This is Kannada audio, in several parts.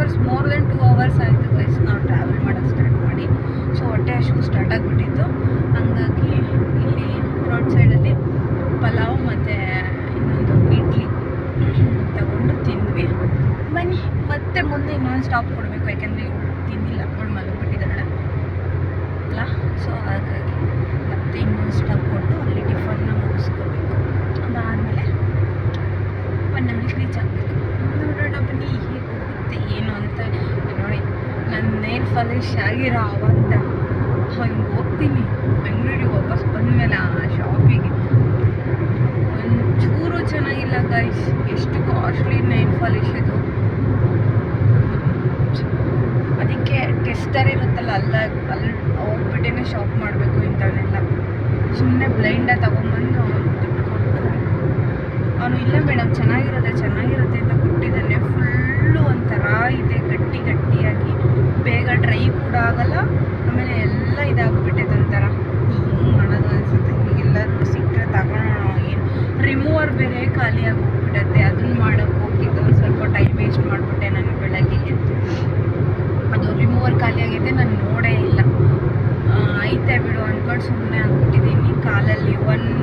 ಅವರ್ಸ್, ಮೋರ್ ದೆನ್ 2 ಅವರ್ಸ್ ಆಯಿತು ಗೈಸ್ ನಾವು ಟ್ರಾವೆಲ್ ಮಾಡೋಕ್ಕೆ ಸ್ಟಾರ್ಟ್ ಮಾಡಿ. ಸೊ ಹೊಟ್ಟೆ ಹಸಿವು ಸ್ಟಾರ್ಟ್ ಆಗಿಬಿಟ್ಟಿತ್ತು. ಹಂಗಾಗಿ ಇಲ್ಲಿ ರೋಡ್ ಸೈಡಲ್ಲಿ ಪಲಾವ್ ಮತ್ತು ಇನ್ನೊಂದು ಇಡ್ಲಿ ತಗೊಂಡು ತಿಂದ್ವಿ. ಬನ್ನಿ ಮತ್ತೆ ಮುಂದೆ ಇನ್ನೊಂದು ಸ್ಟಾಪ್ ಕೊಡಬೇಕು, ಯಾಕೆಂದರೆ ಇವಳು ತಿಂದಿಲ್ಲ, ಅವಳು ಮಲಗಿಬಿಟ್ಟಿದ್ದಾಳೆ ಅಲ್ಲ. ಸೊ ಹಾಗಾಗಿ ಮತ್ತೆ ಇನ್ನೊಂದು ಸ್ಟಾಪ್ ಕೊಟ್ಟು ಅಲ್ಲಿ ಟಿಫನ್ನ ಮುಗಿಸ್ಕೋಬೇಕು. ಅದಾದಮೇಲೆ ಹೊನ್ನಾಳಿಗೆ ರೀಚ್ ಆಗಬೇಕು. ನೋಡೋಣ ಬನ್ನಿ ಹೇಗೆ ಹೋಗುತ್ತೆ ಏನು ಅಂತ. ನೋಡಿ ನನ್ನ ನೇಲ್ ಪಾಲಿಶ್ ಆಗಿರೋ ಅವಂತ ಹಿಂಗೆ ಹೋಗ್ತೀನಿ ಬೆಂಗಳೂರಿಗೆ ವಾಪಸ್ ಬಂದಮೇಲೆ ಆ ಶಾಪಿಗೆ. ಒಂಚೂರು ಚೆನ್ನಾಗಿಲ್ಲ ಗೈಸ್, ಎಷ್ಟು ಕಾಸ್ಟ್ಲಿ ನೈಲ್ ಪಾಲಿಶ್ ಇದು. ಅದಕ್ಕೆ ಟೆಸ್ಟರ್ ಇರುತ್ತಲ್ಲ ಅಲ್ಲಿ ಹೋಗ್ಬಿಟ್ಟೇ ಶಾಪ್ ಮಾಡಬೇಕು ಇಂಥವನ್ನೆಲ್ಲ. ಸುಮ್ಮನೆ ಬ್ಲೈಂಡಾಗಿ ತೊಗೊಂಬಂದು ದುಡ್ಡು ಕೊಟ್ಟು ಅವನು ಇಲ್ಲ ಮೇಡಮ್ ಚೆನ್ನಾಗಿರುತ್ತೆ ಅಂತ ಕೊಟ್ಟಿದ್ದಾನೆ. ಫುಲ್ಲು ಒಂಥರ ಇದೆ, ಗಟ್ಟಿಯಾಗಿ, ಬೇಗ ಡ್ರೈ ಕೂಡ ಆಗಲ್ಲ, ಆಮೇಲೆ ಎಲ್ಲ ಇದಾಗ್ಬಿಟ್ಟೈತೆ ಒಂಥರ. ಹಿಂಗೆ ಮಾಡೋದು ಅನಿಸುತ್ತೆ. ಎಲ್ಲರೂ ಸಿಕ್ಕರೆ ತಗೊಳ್ಳೋಣ. ಏನು ರಿಮೂವರ್ ಬೇರೆ ಖಾಲಿಯಾಗಿ ಹೋಗ್ಬಿಟ್ಟತ್ತೆ, ಅದನ್ನು ಮಾಡೋಕ್ಕೆ ಹೋಗಿದ್ದು ಒಂದು ಸ್ವಲ್ಪ ಟೈಮ್ ವೇಸ್ಟ್ ಮಾಡಿಬಿಟ್ಟೆ ನಾನು ಬೆಳಗ್ಗೆ ಎದ್ದು. ಅದು ರಿಮೂವರ್ ಖಾಲಿಯಾಗೈತೆ, ನಾನು ನೋಡೇ ಇಲ್ಲ. ಐತೆ ಬಿಡು ಅಂದ್ಕೊಂಡು ಸುಮ್ಮನೆ ಆಗ್ಬಿಟ್ಟಿದ್ದೀನಿ. ಕಾಲಲ್ಲಿ ಒಂದು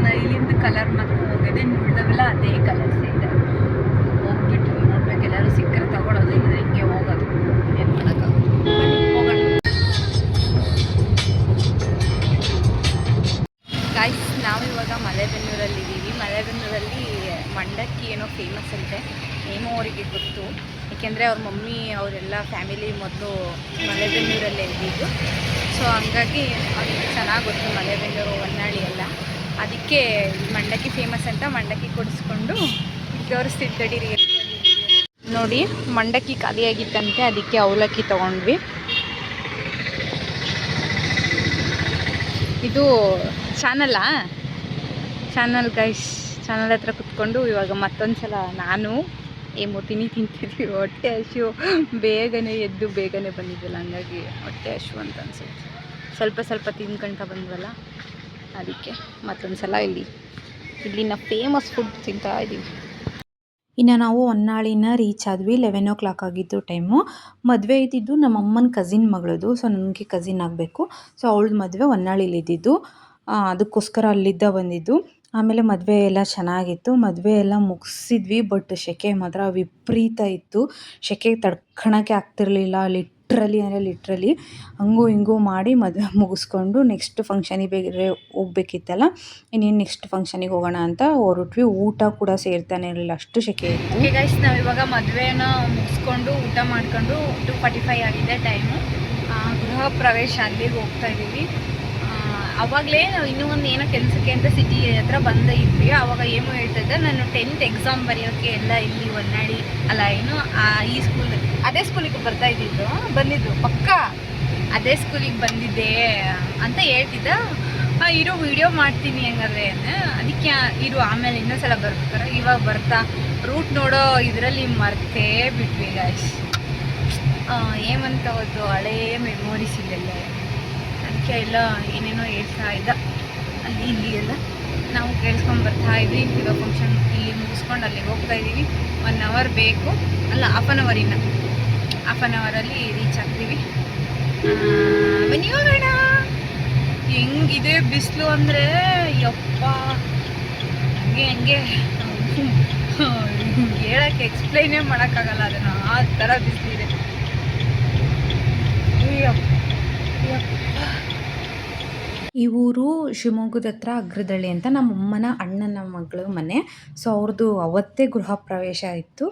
ನೈಲಿಂದ ಕಲರ್ ಮಾತ್ರ ಹೋಗಿದೆ, ಉಳಿದವೆಲ್ಲ ಅದೇ ಕಲರ್ಸ್ ಇದೆ. ಹೋಗ್ಬಿಟ್ಟು ನೋಡ್ಬೇಕು, ಎಲ್ಲರೂ ಸಿಕ್ಕರೆ ತಗೊಳ್ಳೋದು, ಇಲ್ಲದ್ರೆ ಹಿಂಗೆ ಹೋಗೋದು. ಏನು ಮಾಡೋಕ್ಕಾಗೋದು. ಬನ್ನಿ ಹೋಗೋಣ ಗಾಯ್ಸ್. ನಾವಿವಾಗ ಮಲೆಬೆನ್ನೂರಲ್ಲಿದ್ದೀವಿ. ಮಲೆಬೆನ್ನೂರಲ್ಲಿ ಮಂಡಕ್ಕಿ ಏನೋ ಫೇಮಸ್ ಅಂತೆ, ಏನೋ ಅವರಿಗೆ ಗೊತ್ತು. ಏಕೆಂದರೆ ಅವ್ರ ಮಮ್ಮಿ ಅವರೆಲ್ಲ ಫ್ಯಾಮಿಲಿ ಮೊದಲು ಮಲೆಬೆನ್ನೂರಲ್ಲೇ ಇದ್ದಿದ್ದು. ಸೊ ಹಂಗಾಗಿ ಅವ್ರಿಗೆ ಚೆನ್ನಾಗಿ ಗೊತ್ತು ಮಲೆಬೆನ್ನೂರು, ಹೊನ್ನಾಳಿ ಎಲ್ಲ. ಅದಕ್ಕೆ ಮಂಡಕ್ಕಿ ಫೇಮಸ್ ಅಂತ ಮಂಡಕ್ಕಿ ಕೊಡಿಸ್ಕೊಂಡು ತೋರಿಸ್ತಿದ್ದಡಿ. ನೋಡಿ ಮಂಡಕ್ಕಿ ಖಾಲಿಯಾಗಿತ್ತಂತೆ, ಅದಕ್ಕೆ ಅವಲಕ್ಕಿ ತೊಗೊಂಡ್ವಿ. ಇದು ಚಾನಲ್ ಗೈಸ್. ಚಾನಲ್ ಹತ್ರ ಕುತ್ಕೊಂಡು ಇವಾಗ ಮತ್ತೊಂದು ಸಲ ನಾನು ಮೂತಿನಿ ತಿಂತಿದ್ವಿ. ಹೊಟ್ಟೆ ಹಸಿವು, ಬೇಗನೆ ಎದ್ದು ಬೇಗನೆ ಬಂದಿದ್ವಲ್ಲ, ಹಂಗಾಗಿ ಹೊಟ್ಟೆ ಹಸಿವು ಅಂತ ಅನ್ಸುತ್ತೆ. ಸ್ವಲ್ಪ ತಿನ್ಕೊಂತ ಬಂದ್ವಲ್ಲ, ಅದಕ್ಕೆ ಮತ್ತೊಂದು ಸಲ ಇಲ್ಲಿನ ಫೇಮಸ್ ಫುಡ್ ತಿಂತಾ ಇದ್ದೀವಿ. ಇನ್ನು ನಾವು ಹೊನ್ನಾಳಿನ ರೀಚ್ ಆದ್ವಿ. 11 o'clock ಆಗಿದ್ದು ಟೈಮು. ಮದುವೆ ಇದ್ದಿದ್ದು ನಮ್ಮ ಅಮ್ಮನ ಕಸಿನ್ ಮಗಳದು. ಸೊ ನನಗೆ ಕಸಿನ್ ಆಗಬೇಕು. ಸೊ ಅವಳದು ಮದುವೆ ಹೊನ್ನಾಳಿಲಿ ಇದ್ದಿದ್ದು, ಅದಕ್ಕೋಸ್ಕರ ಅಲ್ಲಿದ್ದ ಬಂದಿದ್ದು. ಆಮೇಲೆ ಮದುವೆ ಎಲ್ಲ ಚೆನ್ನಾಗಿತ್ತು. ಮದುವೆ ಎಲ್ಲ ಮುಗಿಸಿದ್ವಿ. ಬಟ್ ಸೆಕೆ ಮಾತ್ರ ವಿಪರೀತ ಇತ್ತು. ಸೆಕೆ ತಡ್ಕೊಳಕ್ಕೆ ಆಗ್ತಿರ್ಲಿಲ್ಲ. ಲಿಟ್ರಲಿ ಹಂಗೂ ಹಿಂಗೂ ಮಾಡಿ ಮದುವೆ ಮುಗಿಸ್ಕೊಂಡು ನೆಕ್ಸ್ಟ್ ಫಂಕ್ಷನಿಗೆ ಬೇರೆ ಹೋಗ್ಬೇಕಿತ್ತಲ್ಲ, ಇನ್ನೇನು ನೆಕ್ಸ್ಟ್ ಫಂಕ್ಷನಿಗೆ ಹೋಗೋಣ ಅಂತ ಹೊರಟ್ವಿ. ಊಟ ಕೂಡ ಸೇರ್ತಾನೆ ಇರಲಿಲ್ಲ, ಅಷ್ಟು ಸೆಕೆ ಇತ್ತು. ಓಕೆ ಗೈಸ್, ನಾವಿವಾಗ ಮದುವೆನ ಮುಗಿಸ್ಕೊಂಡು ಊಟ ಮಾಡ್ಕೊಂಡು 2:45 ಆಗಿದೆ ಟೈಮು. ಗೃಹ ಪ್ರವೇಶ ಅಲ್ಲಿಗೆ ಹೋಗ್ತಾ ಇದ್ದೀವಿ. ಆವಾಗಲೇ ನಾವು ಇನ್ನೂ ಒಂದು ಏನೋ ಕೆಲಸಕ್ಕೆ ಅಂತ ಸಿಟಿ ಹತ್ರ ಬಂದಿದ್ವಿ. ಆವಾಗ ಏನು ಹೇಳ್ತಿದ್ದೆ, ನಾನು 10th ಎಕ್ಸಾಮ್ ಬರೆಯೋಕ್ಕೆ ಎಲ್ಲ ಇಲ್ಲಿ ಹೊನ್ನಾಳಿ ಅಲ್ಲ ಏನು ಈ ಸ್ಕೂಲ್, ಅದೇ ಸ್ಕೂಲಿಗೆ ಬಂದಿದ್ದು ಪಕ್ಕ ಅದೇ ಸ್ಕೂಲಿಗೆ ಬಂದಿದ್ದೆ ಅಂತ ಹೇಳ್ತಿದ್ದ. ಇರೋ ವಿಡಿಯೋ ಮಾಡ್ತೀನಿ ಹೆಂಗಾದ್ರೆ ಅದಕ್ಕೆ ಇರು, ಆಮೇಲೆ ಇನ್ನೊಂದ್ಸಲ ಬರ್ಬೇಕಾರೆ ಇವಾಗ ಬರ್ತಾ ರೂಟ್ ನೋಡೋ ಇದರಲ್ಲಿ ಮರ್ತೇ ಬಿಟ್ವಿ ಗಾಯ್ಸ್. ಏಮಂತ ಅವತ್ತು ಹಳೇ ಮೆಮೊರೀಸ್ ಇಲ್ಲೆಲ್ಲ, ಅದಕ್ಕೆ ಎಲ್ಲ ಏನೇನೋ ಹೇಳ್ತಾ ಇದ್ದ ಅಲ್ಲಿ ಇಲ್ಲಿ ಎಲ್ಲ ನಾವು ಕೇಳಿಸ್ಕೊಂಡು ಬರ್ತಾ ಇದ್ವಿ. ಇವಾಗ ಫಂಕ್ಷನ್ ಇಲ್ಲಿ ಮುಗಿಸ್ಕೊಂಡು ಅಲ್ಲಿಗೆ ಹೋಗ್ತಾ ಇದ್ದೀವಿ. 1 hour ಬೇಕು, ಅಲ್ಲ ಹಾಫ್ ಆನ್ ಅವರಲ್ಲಿ ರೀಚ್ ಆಗ್ತೀವಿ. ಬನ್ನಿ ಹೋಗೋಣ. ಹೆಂಗಿದೆ ಬಿಸಿಲು ಅಂದರೆ ಯಪ್ಪ, ಹಂಗೆ ಹೇಳೋಕ್ಕೆ ಎಕ್ಸ್ಪ್ಲೈನೇ ಮಾಡೋಕ್ಕಾಗಲ್ಲ ಅದನ್ನು, ಆ ಥರ ಬಿಸಿಲಿದೆ. ಈ ಊರು ಶಿವಮೊಗ್ಗದ ಹತ್ರ ಅಗ್ರದಳ್ಳಿ ಅಂತ, ನಮ್ಮ ಅಮ್ಮನ ಅಣ್ಣನ ಮಗಳ ಮನೆ. ಸೊ ಅವ್ರದ್ದು ಅವತ್ತೇ ಗೃಹ ಪ್ರವೇಶ ಇತ್ತು.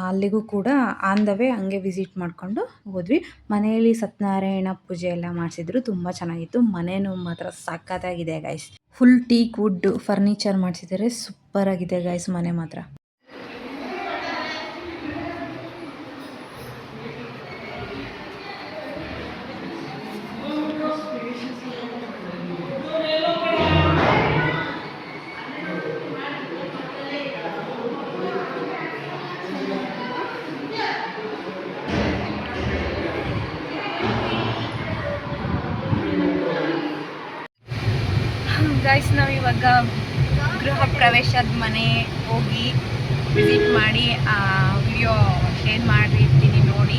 ಅಲ್ಲಿಗೂ ಕೂಡ ಆನ್ ದ ವೇ ಹಂಗೆ ವಿಸಿಟ್ ಮಾಡಿಕೊಂಡು ಹೋದ್ವಿ. ಮನೆಯಲ್ಲಿ ಸತ್ಯನಾರಾಯಣ ಪೂಜೆ ಎಲ್ಲ ಮಾಡಿಸಿದ್ರು, ತುಂಬ ಚೆನ್ನಾಗಿತ್ತು. ಮನೆಯೂ ಮಾತ್ರ ಸಖತ್ತಾಗಿದೆ guys. Full teak wood furniture ಮಾಡಿಸಿದ್ದಾರೆ, ಸೂಪರ್ ಆಗಿದೆ ಗೈಸ್ ಮನೆ ಮಾತ್ರ. ಗೈಸ್, ನಾವು ಇವಾಗ ಗೃಹ ಪ್ರವೇಶದ ಮನೆ ಹೋಗಿ ವಿಸಿಟ್ ಮಾಡಿ ವಿಡಿಯೋ ಶೇರ್ ಮಾಡಿರ್ತೀನಿ ನೋಡಿ.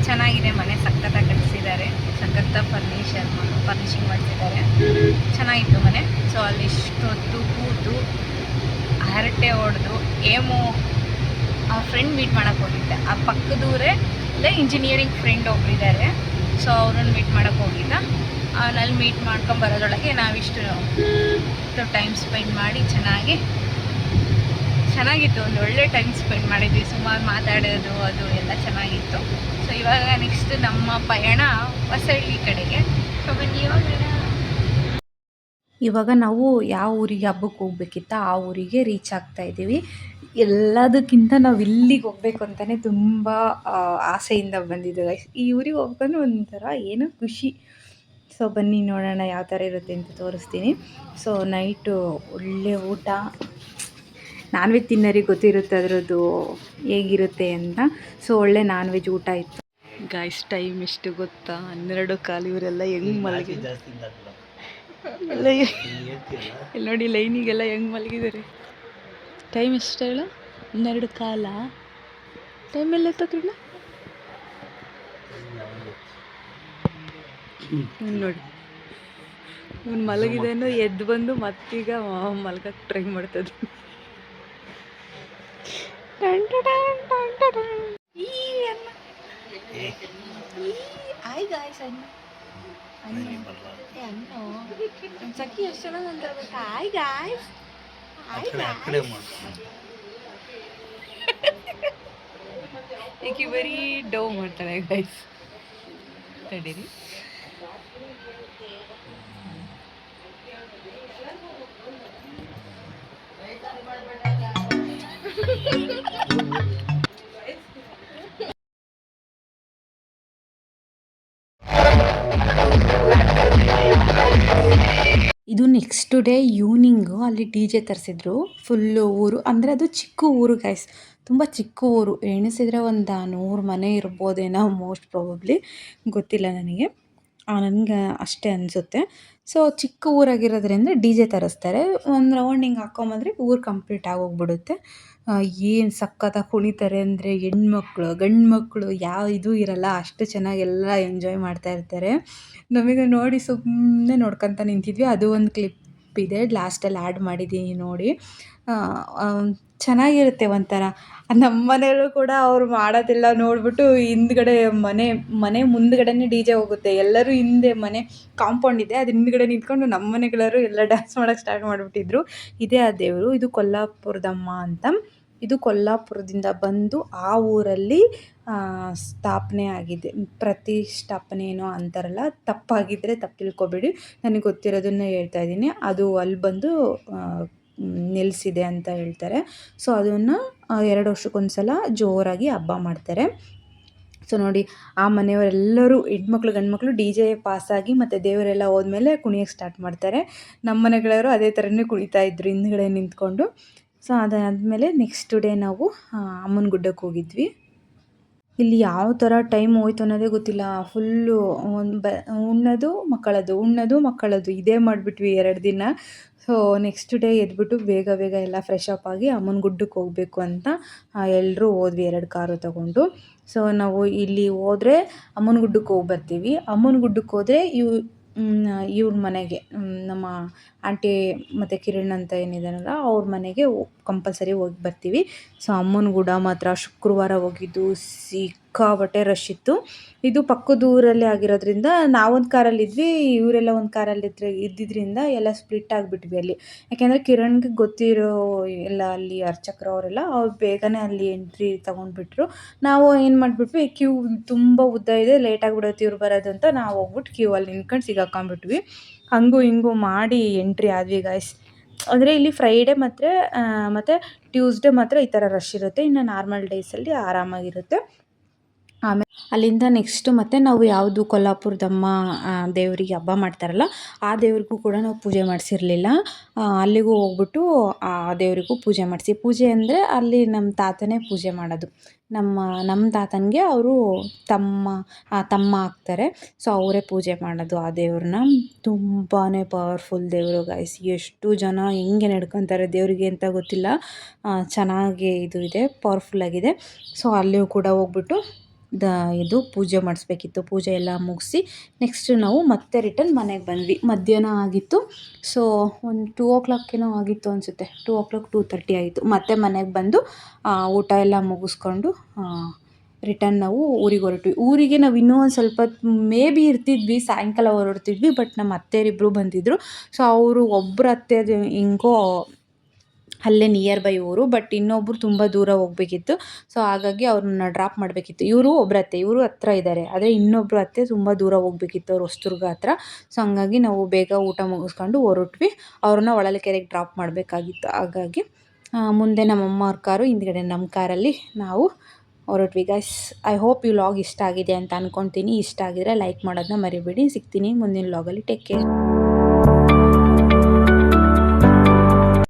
ಚೆನ್ನಾಗಿದೆ ಮನೆ, ಸಖತ್ತಾಗಿ ಕಟ್ಟಿಸಿದ್ದಾರೆ, ಸಖತ್ತಾಗಿ ಫರ್ನಿಷಿಂಗ್ ಮಾಡ್ತಿದ್ದಾರೆ. ಚೆನ್ನಾಗಿತ್ತು ಮನೆ. ಸೊ ಅಲ್ಲಿ ಇಷ್ಟೊತ್ತು ಕೂತು ಹರಟೆ ಹೊಡೆದು ಆ ಫ್ರೆಂಡ್ ಮೀಟ್ ಮಾಡೋಕ್ಕೆ ಹೋಗಿದ್ದೆ. ಆ ಪಕ್ಕದೂರೇ ಇಂಜಿನಿಯರಿಂಗ್ ಫ್ರೆಂಡ್ ಒಬ್ಬರಿದ್ದಾರೆ. ಸೊ ಅವ್ರನ್ನ ಮೀಟ್ ಮಾಡೋಕ್ಕೆ ಹೋಗಿದ್ದ. ಅಲ್ಲಿ ಮೀಟ್ ಮಾಡ್ಕೊಂಬರೋದ್ರೊಳಗೆ ನಾವಿಷ್ಟು ಟೈಮ್ ಸ್ಪೆಂಡ್ ಮಾಡಿ ಚೆನ್ನಾಗಿತ್ತು. ಒಂದು ಒಳ್ಳೆ ಟೈಮ್ ಸ್ಪೆಂಡ್ ಮಾಡಿದ್ವಿ, ಸುಮಾರು ಮಾತಾಡೋದು ಅದು ಎಲ್ಲ ಚೆನ್ನಾಗಿತ್ತು. ಸೊ ಇವಾಗ ನೆಕ್ಸ್ಟ್ ನಮ್ಮ ಪಯಣ ಹೊಸಳ್ಳಿ ಕಡೆಗೆ. ಸೊ ಬನ್ನಿ ಇವಾಗ ನಾವು ಯಾವ ಊರಿಗೆ ಹಬ್ಬಕ್ಕೆ ಹೋಗ್ಬೇಕಿತ್ತ ಆ ಊರಿಗೆ ರೀಚ್ ಆಗ್ತಾ ಇದ್ದೀವಿ. ಎಲ್ಲದಕ್ಕಿಂತ ನಾವು ಇಲ್ಲಿಗೆ ಹೋಗ್ಬೇಕು ಅಂತಲೇ ತುಂಬ ಆಸೆಯಿಂದ ಬಂದಿದ್ದು ಗೈಸ್. ಈ ಊರಿಗೆ ಹೋಗ್ಬೇಕಂದ್ರೆ ಒಂಥರ ಏನೋ ಖುಷಿ. ಸೊ ಬನ್ನಿ ನೋಡೋಣ ಯಾವ ಥರ ಇರುತ್ತೆ ಅಂತ ತೋರಿಸ್ತೀನಿ. ಸೊ ನೈಟು ಒಳ್ಳೆ ಊಟ, ನಾನ್ ವೆಜ್ ತಿನ್ನೋರಿಗೆ ಗೊತ್ತಿರುತ್ತೆ ಅದರದ್ದು ಹೇಗಿರುತ್ತೆ ಅಂತ. ಸೊ ಒಳ್ಳೆ ನಾನ್ ವೆಜ್ ಊಟ ಇತ್ತು ಗಾಯ್ಸ್. ಟೈಮ್ ಎಷ್ಟು ಗೊತ್ತಾ? 12:15. ಇವರೆಲ್ಲ ಹೆಂಗೆ ಮಲಗಿದೆ ಎಲ್ಲ ಇಲ್ಲಿ ನೋಡಿ, ಲೈನಿಗೆಲ್ಲ ಹೆಂಗೆ ಮಲಗಿದ್ದಾರೆ. ಟೈಮ್ ಎಷ್ಟು ಹೇಳು? 12:15. ಟೈಮ್ ಎಲ್ಲ ಎತ್ತಕ್ಕಿಲ್ಲ ನೋಡಿ. ಇವ್ನು ಮಲಗಿದೇನೋ ಎದ್ದು ಬಂದು ಮತ್ತೀಗ ಮಲ್ಗಕ್ಕೆ ಟ್ರೈ ಮಾಡ್ತದೆ. ಸಖಿ ಎಷ್ಟು ಚೆನ್ನಾಗಿ ಅಂತಾರೆ. ಹಾಯ್ ಗಾಯ್ಸ್, ಏಕೆ ಬರೀ ಡೌ ಮಾಡ್ತಾಳೆ ಗಾಯ್ಸ್. ತಡೀರಿ. ಇದು ನೆಕ್ಸ್ಟ್ ಡೇ ಈವ್ನಿಂಗು ಅಲ್ಲಿ DJ ತರಿಸಿದ್ರು. ಫುಲ್ಲು ಊರು ಅಂದರೆ ಅದು ಚಿಕ್ಕ ಊರು ಗೈಸ್, ತುಂಬ ಚಿಕ್ಕ ಊರು. ಎಣಿಸಿದರೆ ಒಂದು 100 ಮನೆ ಇರ್ಬೋದೇನೋ ಮೋಸ್ಟ್ ಪ್ರಾಬಬ್ಲಿ, ಗೊತ್ತಿಲ್ಲ ನನಗೆ. ನನಗೆ ಅಷ್ಟೇ ಅನಿಸುತ್ತೆ. ಸೊ ಚಿಕ್ಕ ಊರಾಗಿರೋದ್ರಿಂದ DJ ತರಿಸ್ತಾರೆ. ಒಂದು ರೌಂಡ್ ಹಿಂಗೆ ಹಾಕ್ಕೊಂಬಂದ್ರೆ ಊರು ಕಂಪ್ಲೀಟ್ ಆಗೋಗ್ಬಿಡುತ್ತೆ. ಏನು ಸಖತ್ತಾಗಿ ಕುಣಿತಾರೆ ಅಂದರೆ ಹೆಣ್ಮಕ್ಳು ಗಂಡು ಮಕ್ಕಳು ಯಾವ ಇದು ಇರಲ್ಲ, ಅಷ್ಟು ಚೆನ್ನಾಗಿ ಎಲ್ಲ ಎಂಜಾಯ್ ಮಾಡ್ತಾ ಇರ್ತಾರೆ. ನಮಗೆ ನೋಡಿ ಸುಮ್ಮನೆ ನೋಡ್ಕೊತ ನಿಂತಿದ್ವಿ. ಅದು ಒಂದು ಕ್ಲಿಪ್ ಇದೆ, ಲಾಸ್ಟಲ್ಲಿ ಆ್ಯಡ್ ಮಾಡಿದ್ದೀನಿ ನೋಡಿ. ಚೆನ್ನಾಗಿರುತ್ತೆ ಒಂಥರ. ನಮ್ಮ ಮನೆಯಲ್ಲೂ ಕೂಡ ಅವ್ರು ಮಾಡೋದೆಲ್ಲ ನೋಡಿಬಿಟ್ಟು ಹಿಂದ್ಗಡೆ ಮನೆ ಮುಂದ್ಗಡೆನೇ DJ ಹೋಗುತ್ತೆ. ಎಲ್ಲರೂ ಹಿಂದೆ ಮನೆ ಕಾಂಪೌಂಡ್ ಇದೆ, ಅದು ಹಿಂದ್ಗಡೆ ನಿಂತ್ಕೊಂಡು ನಮ್ಮ ಮನೆಗಳವರು ಎಲ್ಲ ಡ್ಯಾನ್ಸ್ ಮಾಡೋಕ್ಕೆ ಸ್ಟಾರ್ಟ್ ಮಾಡಿಬಿಟ್ಟಿದ್ರು. ಇದೇ ಆ ದೇವರು, ಇದು ಕೊಲ್ಲಾಪುರದಮ್ಮ ಅಂತ. ಇದು ಕೊಲ್ಲಾಪುರದಿಂದ ಬಂದು ಆ ಊರಲ್ಲಿ ಸ್ಥಾಪನೆ ಆಗಿದೆ. ಪ್ರತಿಷ್ಠಾಪನೆ ಏನೋ ಅಂತಾರಲ್ಲ, ತಪ್ಪಾಗಿದ್ದರೆ ತಪ್ಪು ತಿಳ್ಕೊಬೇಡಿ, ನನಗೆ ಗೊತ್ತಿರೋದನ್ನು ಹೇಳ್ತಾ ಇದ್ದೀನಿ. ಅದು ಅಲ್ಲಿ ಬಂದು ನೆಲೆಸಿದೆ ಅಂತ ಹೇಳ್ತಾರೆ. ಸೊ ಅದನ್ನು 2 ವರ್ಷಕ್ಕೊಂದು ಸಲ ಜೋರಾಗಿ ಹಬ್ಬ ಮಾಡ್ತಾರೆ. ಸೊ ನೋಡಿ, ಆ ಮನೆಯವರೆಲ್ಲರೂ ಹೆಣ್ಮಕ್ಳು ಗಂಡ್ಮಕ್ಳು DJ ಪಾಸಾಗಿ ಮತ್ತು ದೇವರೆಲ್ಲ ಹೋದ್ಮೇಲೆ ಕುಣಿಯೋಕ್ಕೆ ಸ್ಟಾರ್ಟ್ ಮಾಡ್ತಾರೆ. ನಮ್ಮ ಮನೆಗಳವರು ಅದೇ ಥರನೇ ಕುಣಿತಾಯಿದ್ರು ಹಿಂದ್ಗಡೆ ನಿಂತ್ಕೊಂಡು. ಸೊ ಅದಾದಮೇಲೆ ನೆಕ್ಸ್ಟ್ ಡೇ ನಾವು ಅಮ್ಮನ ಗುಡ್ಡಕ್ಕೆ ಹೋಗಿದ್ವಿ. ಇಲ್ಲಿ ಯಾವ ಥರ ಟೈಮ್ ಹೋಯ್ತು ಅನ್ನೋದೇ ಗೊತ್ತಿಲ್ಲ. ಫುಲ್ಲು ಉಣ್ಣೋದು ಮಕ್ಕಳದು ಇದೇ ಮಾಡಿಬಿಟ್ವಿ 2 ದಿನ. ಸೊ ನೆಕ್ಸ್ಟ್ ಡೇ ಎದ್ಬಿಟ್ಟು ಬೇಗ ಎಲ್ಲ ಫ್ರೆಶ್ ಅಪ್ ಆಗಿ ಅಮ್ಮನ ಗುಡ್ಡಕ್ಕೆ ಹೋಗಬೇಕು ಅಂತ ಎಲ್ಲರೂ ಹೋದ್ವಿ 2 ಕಾರು ತಗೊಂಡು. ಸೊ ನಾವು ಇಲ್ಲಿ ಹೋದರೆ ಅಮ್ಮನ ಗುಡ್ಡಕ್ಕೆ ಹೋಗಿ ಬರ್ತೀವಿ. ಅಮ್ಮನ ಗುಡ್ಡಕ್ಕೆ ಹೋದರೆ ಇವ್ರ ಮನೆಗೆ, ನಮ್ಮ ಆಂಟಿ ಮತ್ತು ಕಿರಣ್ ಅಂತ ಏನಿದಾರಲ್ಲ ಅವ್ರ ಮನೆಗೆ ಕಂಪಲ್ಸರಿ ಹೋಗಿ ಬರ್ತೀವಿ. ಸೊ ಅಮ್ಮನ ಗುಡ್ಡ ಮಾತ್ರ ಶುಕ್ರವಾರ ಹೋಗಿದ್ದು ಸಿಕ್ಕಾಪಟ್ಟೆ ರಶ್ ಇತ್ತು. ಇದು ಪಕ್ಕದ ಊರಲ್ಲಿ ಆಗಿರೋದ್ರಿಂದ ನಾವೊಂದು ಕಾರಲ್ಲಿದ್ವಿ, ಇವರೆಲ್ಲ ಒಂದು ಕಾರಲ್ಲಿ ಇದ್ದಿದ್ದರಿಂದ ಎಲ್ಲ ಸ್ಪ್ಲಿಟ್ ಆಗಿಬಿಟ್ವಿ ಅಲ್ಲಿ. ಯಾಕೆಂದರೆ ಕಿರಣ್ಗೆ ಗೊತ್ತಿರೋ ಎಲ್ಲ ಅಲ್ಲಿ ಅರ್ಚಕರು ಅವರೆಲ್ಲ ಅವ್ರು ಬೇಗನೆ ಅಲ್ಲಿ ಎಂಟ್ರಿ ತೊಗೊಂಡ್ಬಿಟ್ರು. ನಾವು ಏನು ಮಾಡಿಬಿಟ್ವಿ, ಕ್ಯೂ ತುಂಬ ಉದ್ದ ಇದೆ, ಲೇಟಾಗಿಬಿಡುತ್ತೆ ಇವ್ರು ಬರೋದು ಅಂತ ನಾವು ಹೋಗ್ಬಿಟ್ಟು ಕ್ಯೂ ಅಲ್ಲಿ ನಿಂತ್ಕೊಂಡು ಸಿಗಾಕೊಂಡ್ಬಿಟ್ವಿ. ಹಂಗೂ ಹಿಂಗೂ ಮಾಡಿ ಎಂಟ್ರಿ ಆದ್ವಿ ಗಾಯ್ಸ್. ಅಂದರೆ ಇಲ್ಲಿ ಫ್ರೈಡೇ ಮತ್ತು ಟ್ಯೂಸ್ಡೇ ಮಾತ್ರ ಈ ಥರ ರಶ್ ಇರುತ್ತೆ. ಇನ್ನು ನಾರ್ಮಲ್ ಡೇಸಲ್ಲಿ ಆರಾಮಾಗಿರುತ್ತೆ. ಆಮೇಲೆ ಅಲ್ಲಿಂದ ನೆಕ್ಸ್ಟು ಮತ್ತು ನಾವು ಯಾವುದು ಕೊಲ್ಲಾಪುರದಮ್ಮ ದೇವರಿಗೆ ಹಬ್ಬ ಮಾಡ್ತಾರಲ್ಲ ಆ ದೇವ್ರಿಗೂ ಕೂಡ ನಾವು ಪೂಜೆ ಮಾಡಿಸಿರ್ಲಿಲ್ಲ. ಅಲ್ಲಿಗೂ ಹೋಗ್ಬಿಟ್ಟು ಆ ದೇವರಿಗೂ ಪೂಜೆ ಮಾಡಿಸಿ. ಪೂಜೆ ಅಂದರೆ ಅಲ್ಲಿ ನಮ್ಮ ತಾತನೇ ಪೂಜೆ ಮಾಡೋದು. ನಮ್ಮ ತಾತನಿಗೆ ಅವರು ತಮ್ಮ ಆಗ್ತಾರೆ. ಸೊ ಅವರೇ ಪೂಜೆ ಮಾಡೋದು ಆ ದೇವ್ರನ್ನ. ತುಂಬಾ ಪವರ್ಫುಲ್ ದೇವರು ಗೈಸ್. ಎಷ್ಟು ಜನ ಹೆಂಗೆ ನಡ್ಕೊತಾರೆ ದೇವರಿಗೆ ಅಂತ ಗೊತ್ತಿಲ್ಲ. ಚೆನ್ನಾಗಿ ಇದು ಇದೆ, ಪವರ್ಫುಲ್ಲಾಗಿದೆ. ಸೊ ಅಲ್ಲಿಯೂ ಕೂಡ ಹೋಗ್ಬಿಟ್ಟು ಇದು ಪೂಜೆ ಮಾಡಿಸ್ಬೇಕಿತ್ತು. ಪೂಜೆ ಎಲ್ಲ ಮುಗಿಸಿ ನೆಕ್ಸ್ಟ್ ನಾವು ಮತ್ತೆ ರಿಟರ್ನ್ ಮನೆಗೆ ಬಂದ್ವಿ. ಮಧ್ಯಾಹ್ನ ಆಗಿತ್ತು. ಸೊ ಒಂದು 2 ಏನೋ ಆಗಿತ್ತು ಅನಿಸುತ್ತೆ. 2:30 ಆಯಿತು. ಮತ್ತೆ ಮನೆಗೆ ಬಂದು ಊಟ ಎಲ್ಲ ಮುಗಿಸ್ಕೊಂಡು ರಿಟರ್ನ್ ನಾವು ಊರಿಗೆ ಹೊರಟ್ವಿ. ಊರಿಗೆ ನಾವು ಇನ್ನೂ ಒಂದು ಸ್ವಲ್ಪ ಮೇ ಬಿ ಇರ್ತಿದ್ವಿ, ಸಾಯಂಕಾಲ ಹೊರಡ್ತಿದ್ವಿ. ಬಟ್ ನಮ್ಮ ಅತ್ತೆಯರಿಬ್ಬರು ಬಂದಿದ್ದರು. ಸೊ ಅವರು ಒಬ್ಬರು ಅತ್ತೆದು ಹೆಂಗೋ ಅಲ್ಲೇ ನಿಯರ್ ಬೈ ಊರು, ಬಟ್ ಇನ್ನೊಬ್ಬರು ತುಂಬ ದೂರ ಹೋಗಬೇಕಿತ್ತು. ಸೊ ಹಾಗಾಗಿ ಅವ್ರನ್ನ ಡ್ರಾಪ್ ಮಾಡಬೇಕಿತ್ತು. ಇವರು ಒಬ್ಬರು ಅತ್ತೆ, ಇವರು ಹತ್ರ ಇದ್ದಾರೆ. ಆದರೆ ಇನ್ನೊಬ್ಬರು ಅತ್ತೆ ತುಂಬ ದೂರ ಹೋಗಬೇಕಿತ್ತು, ಅವ್ರು ಹೊಸದುರ್ಗ ಹತ್ರ. ಸೊ ಹಂಗಾಗಿ ನಾವು ಬೇಗ ಊಟ ಮುಗಿಸ್ಕೊಂಡು ಹೊರಟ್ವಿ. ಅವ್ರನ್ನ ಹೊಳಲ್ಕೆರೆಗೆ ಡ್ರಾಪ್ ಮಾಡಬೇಕಾಗಿತ್ತು. ಹಾಗಾಗಿ ಮುಂದೆ ನಮ್ಮಮ್ಮ ಅವ್ರ ಕಾರು, ಹಿಂದ್ಗಡೆ ನಮ್ಮ ಕಾರಲ್ಲಿ ನಾವು ಹೊರಟ್ವಿ. ಗೈಸ್, ಐ ಹೋಪ್ ಈ ವ್ಲಾಗ್ ಇಷ್ಟ ಆಗಿದೆ ಅಂತ ಅಂದ್ಕೊತೀನಿ. ಇಷ್ಟ ಆಗಿದ್ರೆ ಲೈಕ್ ಮಾಡೋದನ್ನ ಮರಿಬೇಡಿ. ಸಿಗ್ತೀನಿ ಮುಂದಿನ ವ್ಲಾಗಲ್ಲಿ. Take care.